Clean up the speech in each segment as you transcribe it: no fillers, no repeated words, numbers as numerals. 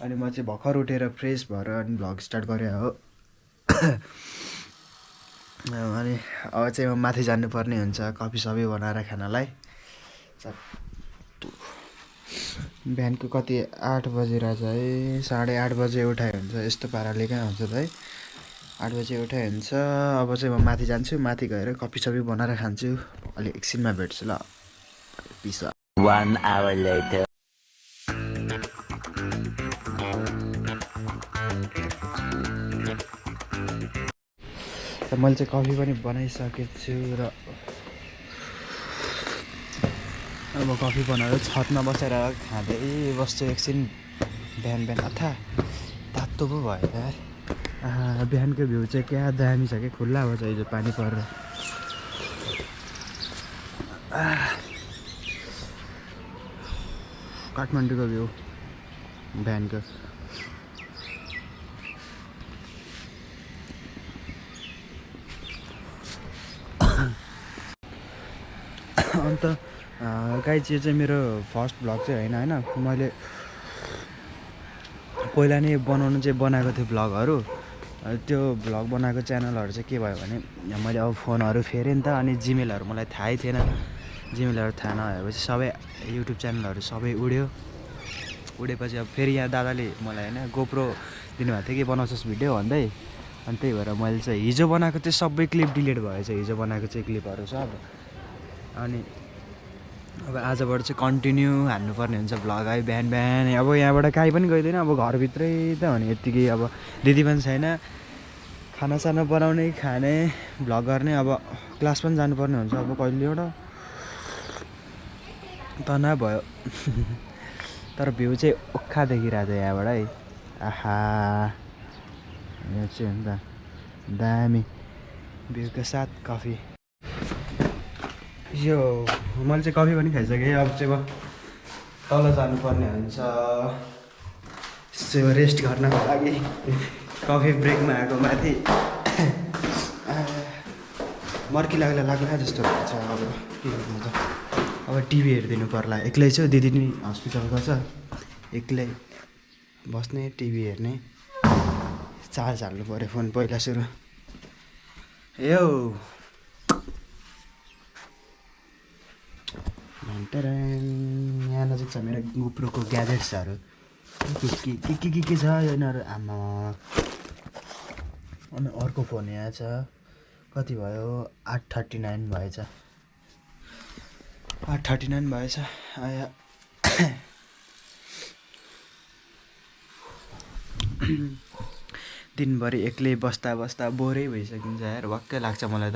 अनि म चाहिँ भर्खर उठेर फ्रेस भएर अनि भ्लग स्टार्ट गरेँ हो। अनि अब चाहिँ म माथि जानुपर्ने हुन्छ कफी सबै बनाएर खानलाई। बिहानको कति 8 बजी रहेछ है, 8:30 बजे उठाइ हुन्छ। यस्तो पाराले कहाँ हुन्छ त है, 8 बजे उठाइ हुन्छ। अब चाहिँ म माथि जान्छु, माथि गएर कफी सबै बनाएर खान्छु। अलि एकछिनमा भेट्छु ल। पिस। 1 hour later. मैले चाहिँ कफी पनि बनाइसकेको छु र अब कफी बनाएर छतमा बसेर खाँदै बस्छु एकछिन। बिहान अथा तातो पो भयो यार। बिहानको भ्यू चाहिँ क्या दामी छ कि, खुल्ला भएको छ हिजो पानी परेर। काठमाडौँको भ्यू बिहानको। अन्त गाइज यो चाहिँ मेरो फर्स्ट भ्लग चाहिँ होइन मैले पहिला नै बनाएको थिएँ भ्लगहरू। त्यो भ्लग बनाएको च्यानलहरू चाहिँ के भयो भने मैले अब फोनहरू फेरेँ नि त, अनि जिमेलहरू मलाई थाहै थिएन। जिमेलहरू थाहा नभएपछि सबै युट्युब च्यानलहरू सबै उडेपछि अब फेरि यहाँ दादाले मलाई होइन गोप्रो दिनुभएको थियो कि बनाउँछस् भिडियो भन्दै। अनि त्यही भएर मैले चाहिँ हिजो बनाएको चाहिँ सबै क्लिप डिलिट भएछ, हिजो बनाएको चाहिँ क्लिपहरू सब। अनि अब आजबाट चाहिँ कन्टिन्यू हान्नुपर्ने हुन्छ भ्लग है। बिहान अब यहाँबाट काहीँ पनि गइँदैन, अब घरभित्रै त हो नि यत्तिकै। अब दिदी पनि छैन, खानासाना बनाउने खाने भ्लग गर्ने। अब क्लास पनि जानुपर्ने हुन्छ अब कहिले एउटा तनाव भयो। तर भ्यू चाहिँ ओखा देखिरहेको छ यहाँबाट है। आहा यहाँ चाहिँ अन्त दामी भ्यूको साथ कफी। यो मैले चाहिँ कफी पनि खाइसकेँ। अब चाहिँ अब तल जानुपर्ने हुन्छ रेस्ट गर्नको लागि। कफी ब्रेकमा आएको माथि मर्की लाग्ला जस्तो हुन्छ। अब के गर्नु त, अब टिभी हेरिदिनु पर्ला। एक्लै छु, दिदी नि हस्पिटल गएको छ, एक्लै बस्ने टिभी हेर्ने। चार्ज हाल्नु पऱ्यो फोन पहिला सुरु। यो यहाँ नजिक छ मेरो गोप्रोको ग्याजेट्सहरू। के छ यिनीहरू आमा। अनि अर्को फोन यहाँ छ, कति भयो 839 भएछ, 839 भएछ। आया दिनभरि एक्लै बस्दा बोरै भइसकिन्छ यार। वाक्कै लाग्छ मलाई त।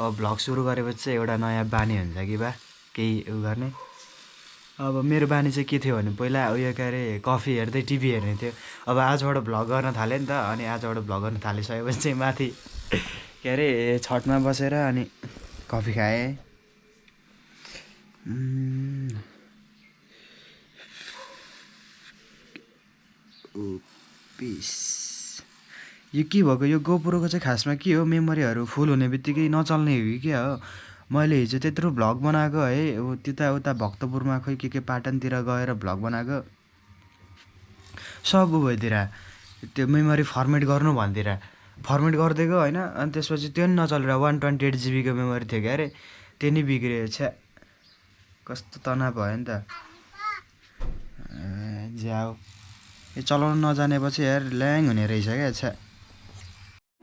अब भ्लग सुरु गरेपछि चाहिँ एउटा नयाँ बानी हुन्छ कि बा केही उयो गर्ने। अब मेरो बानी चाहिँ के थियो भने पहिला उयो के अरे कफी हेर्दै टिभी हेर्ने थियो। अब आजबाट भ्लग गर्न थालेँ नि त। अनि आजबाट भ्लग गर्न थालिसकेपछि चाहिँ माथि के अरे छतमा बसेर अनि कफी खाएँ। पिस। यो के भएको, यो गोप्रोको चाहिँ खासमा के हो, मेमोरीहरू फुल हुने बित्तिकै नचल्ने हो कि क्या हो। मैले हिजो त्यत्रो भ्लग बनाएको है, त्यता भक्तपुरमा खोइ के पाटनतिर गएर भ्लग बनाएको सब भइदिएर त्यो मेमोरी फर्मेट गर्नु भन्दिएर फर्मेट गरिदिएको होइन। अनि त्यसपछि त्यो पनि नचलेर 128 GB मेमोरी थियो क्या अरे, त्यो नि बिग्रियो। छ्या कस्तो तनाव भयो नि त। ज्याउ यो चलाउनु नजानेपछि यार ल्याङ हुने रहेछ क्या। छ्या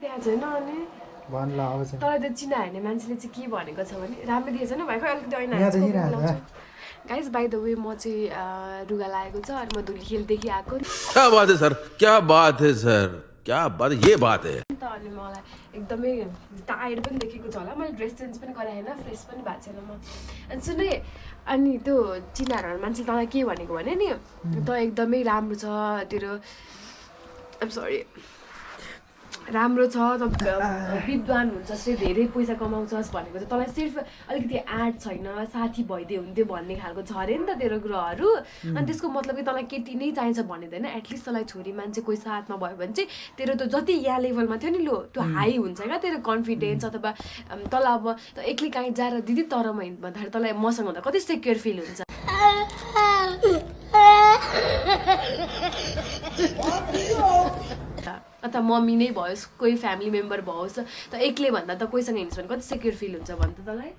त्यहाँ छैन। अनि भन्ला अब चाहिँ तर त्यो चिना हेर्ने मान्छेले चाहिँ के भनेको छ भने राम्रो दिएछ नि भाइ, खै अलिकति ऐना गाइज। बाई द वे म चाहिँ रुगा लागेको छ अनि म धुलीखेलदेखि आएको। क्या बात है सर, क्या बात है सर, क्या बात, ये बात है। अनि मलाई एकदमै टायर्ड पनि देखेको छ होला। मैले ड्रेस चेन्ज पनि गराएँ होइन, फ्रेस पनि भएको छैन म। अनि सुने, अनि त्यो चिनाहरू मान्छेले तँलाई के भनेको भने नि, त एकदमै राम्रो छ तेरो, आइम सरी, राम्रो छ त, विद्वान हुन्छस् रे, धेरै पैसा कमाउँछस् भनेको चाहिँ तँलाई सिर्फ अलिकति आँट छैन, साथी भइदियो हुन्थ्यो भन्ने खालको छ अरे नि त तेरो कुराहरू। अनि त्यसको मतलब कि तँलाई केटी नै चाहिन्छ भन्दैन, एटलिस्ट तँलाई छोरी मान्छे कोही साथमा भयो भने चाहिँ तेरो त जति यहाँ लेभलमा थियो नि लो त्यो हाई हुन्छ क्या तेरो कन्फिडेन्स। अथवा तँलाई अब एक्लै काहीँ जाएर दिदी तर म भन्दाखेरि तँलाई मसँग हुँदा कति सेक्योर फिल हुन्छ। अथवा मम्मी नै भयोस् कोही फ्यामिली मेम्बर भओस् त एक्लै भन्दा त कोहीसँग हिँड्छ भने कति सेक्युर फिल हुन्छ भन्छ तँलाई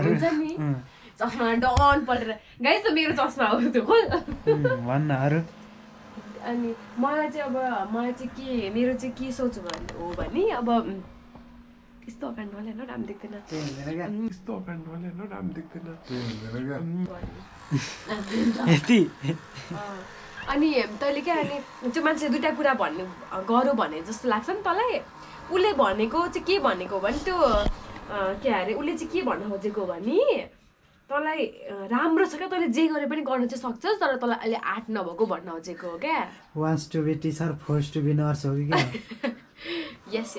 हुन्छ नि चस्मा डन परेर गाइस त मेरो चस्मा हो त्यो खोल भन्न अरू अनि मलाई चाहिँ के मेरो चाहिँ के सोच हो भने अब यस्तो अकाउन्ट वाले होइन राम्रो देख्दैन यति अनि तैँले क्या अनि त्यो मान्छे दुइटा कुरा भन्ने गरौँ भने जस्तो लाग्छ नि तँलाई उसले भनेको चाहिँ के भनेको भने त्यो के अरे उसले चाहिँ के भन्न खोजेको भने तँलाई राम्रो छ क्या तैँले जे गरे पनि गर्न चाहिँ सक्छस् तर तँलाई अहिले आर्ट नभएको भन्न खोजेको हो क्या wants to be teacher force to be nurse हो कि क्या yes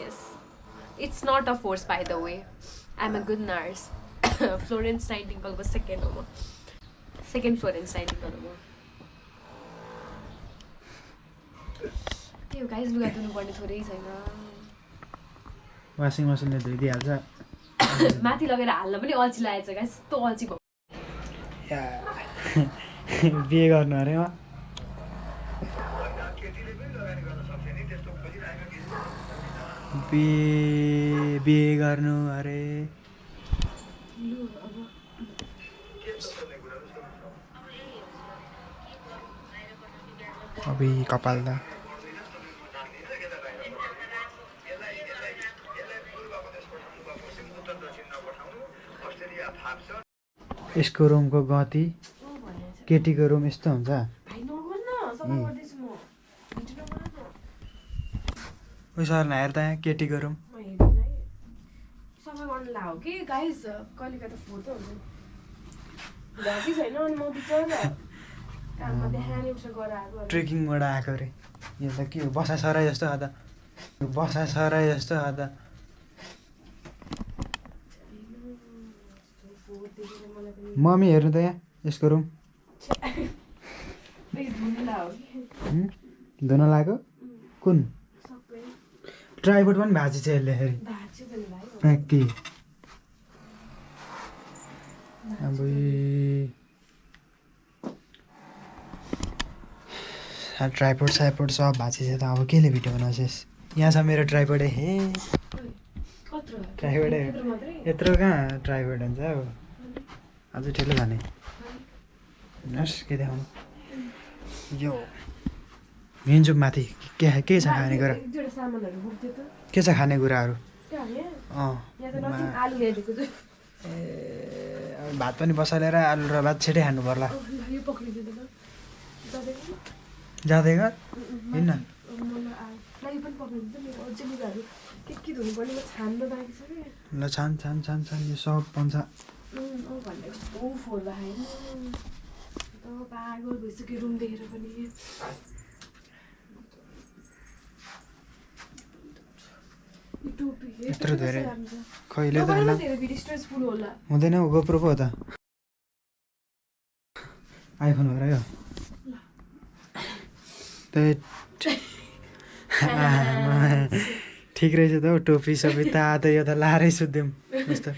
it's not a force by the way I am a good nurse Florence नाइटिङ्गेलको सेकेन्ड हो म सेकेन्ड फ्लोरेन्स नाइटिङ्गेल हो म त्यो गाइस लुगा धुनुपर्ने थोरै छैन वासिङ मसिनले धोइदिइहाल्छ माथि लगेर हाल्न पनि अल्छी लागेको छ गाइस यस्तो अल्छी भयो बिहे गर्नु अरे बिहे गर्नु अरे अबे कपाल दा यसको रुमको गति केटीको रुम यस्तो हुन्छ सर हेर त यहाँ केटीको रुम सफा गर्नु लाग्यो कि गाइस कहिले कता फोटो हुन्छ घाँसी छैन अनि म बिचरा काममा बिहानै उठेर गराएको ट्रेकिङबाट आएको अरे यो त के हो बसा सराई जस्तो आधा बसा सराई जस्तो आधा मम्मी हेर्नु त यहाँ यसको रुम धुन लाग्यो कुन ट्राइपोड पनि भाँची छ यसले फेरि प्याकी अब ट्राइपोड साइपोड सब भाँची छ त अब केले भिडियो बनाउँछस् यहाँ छ मेरो ट्राइपोडै हे ट्राइपोडै यत्रो कहाँ ट्राइपोड हुन्छ अब अझै ठुलो खाने हस् के देखाउनु यो हिँड्छु माथि के छ खानेकुरा के छ खानेकुराहरू ए भात पनि बसालेर आलु र भात छिटै खानु पर्ला जाँदै गर हिँड्न ल छान छान छान छान यो सब पाउँछ पागल भइसक्यो रुम देखेर पनि यत्रो धेरै कहिले त हुँदैन हौ गोप्रो पो हो त आइफोन हो र यो ठिक रहेछ त हौ टोपी सबै तातो यो त लारै सुत्दिउँ जस्तो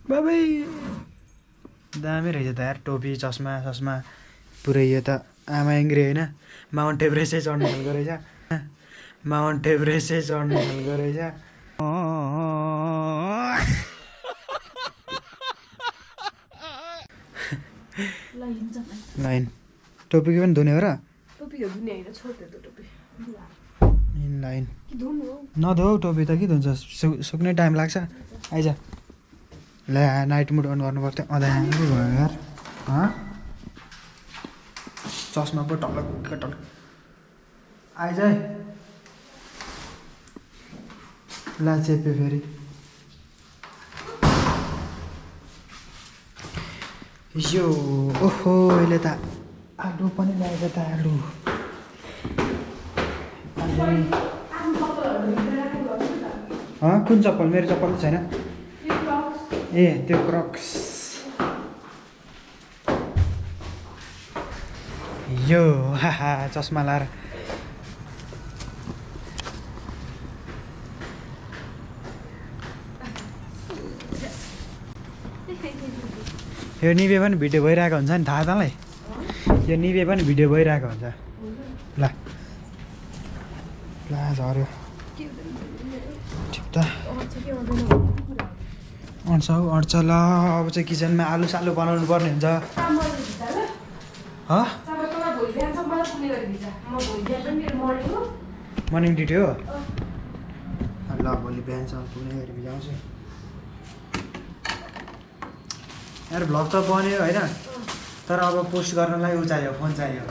बाबै दामी रहेछ त यार टोपी चस्मा सस्मा पुरै यो त आमा एङ्ग्री होइन माउन्ट एभरेस्टै चढ्नु खालको रहेछ माउन्ट एभरेस्टै चढ्नु खालको रहेछ लाइन टोपीको पनि धुने हो र लाइन नधो टोपी त के धुन्छ सुक्ने टाइम लाग्छ आइज ल नाइट मुड अन गर्नु पर्थ्यो भयो यार चस्मा पो टलक्क टलक्क आइज है ला चेप्यो फेरि यो ओहो यसले त आलु पनि ल्याएको त आलु कुन चप्पल मेरो चप्पल छैन ए त्यो क्रक्स यो हाहा चस्मा लाएर यो निभे पनि भिडियो भइरहेको हुन्छ नि थाहा तँलाई यो निभे पनि भिडियो भइरहेको हुन्छ ल ला झऱ्यो ठिक त अँट्छ हौ अँट्छ ल अब चाहिँ किचनमा आलु सालु बनाउनु पर्ने हुन्छ मर्निङ ड्युटी हो ल भोलि बिहानसम्म पुग्ने गरी भिजाउँछु यार भ्लग त बन्यो होइन तर अब पोस्ट गर्नलाई ऊ चाहियो फोन चाहियो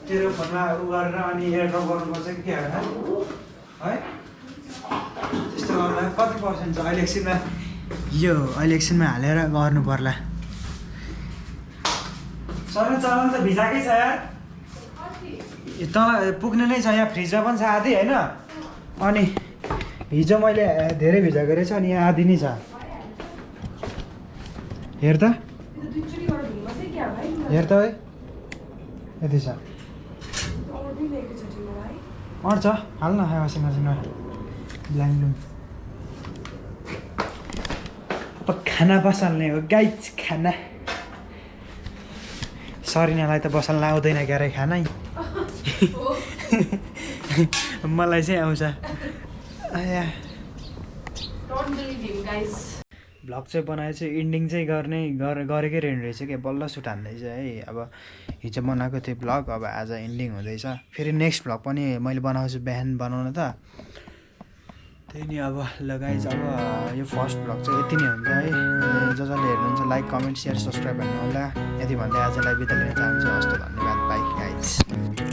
तेरो फोनमा उ गरेर अनि एयरड्रप गर्नुपर्छ कि के होइन है त्यस्तो गर्दा कति पर्सेन्ट छ अहिले एकछिनमा यो अहिले एकछिनमा हालेर गर्नु पर्ला सर चलाउनु त भिजाकै छ यार तँ पुग्ने नै छ यहाँ फ्रिजमा पनि छ आधी होइन अनि हिजो मैले धेरै भिजाएको रहेछ अनि यहाँ आधी नै छ हेर त हेर त है यति छ अँट्छ हाल्न वासिङ मेसिनमा ब्ल्याङ्क अब खाना बसाल्ने हो गाइज खाना सरिनालाई त बसाल्न आउँदैन क्यारे खानै मलाई चाहिँ आउँछ भ्लग चाहिँ बनाए चाहिँ इन्डिङ चाहिँ गरेकै रेडी रहेछ क्या बल्ल सुट हान्दैछ है अब हिजो बनाएको थियो भ्लग अब आज इन्डिङ हुँदैछ फेरि नेक्स्ट भ्लग पनि मैले बनाउँछु बिहान बनाउनु त त्यही नि अब लगाइज अब यो फर्स्ट भ्लग चाहिँ यति नै हुन्छ है जसले हेर्नुहुन्छ लाइक कमेन्ट सेयर सब्सक्राइब भन्नु होला यति भन्दै आजलाई बिदा लिन चाहन्छु हस्त धन्यवाद बाई गाइज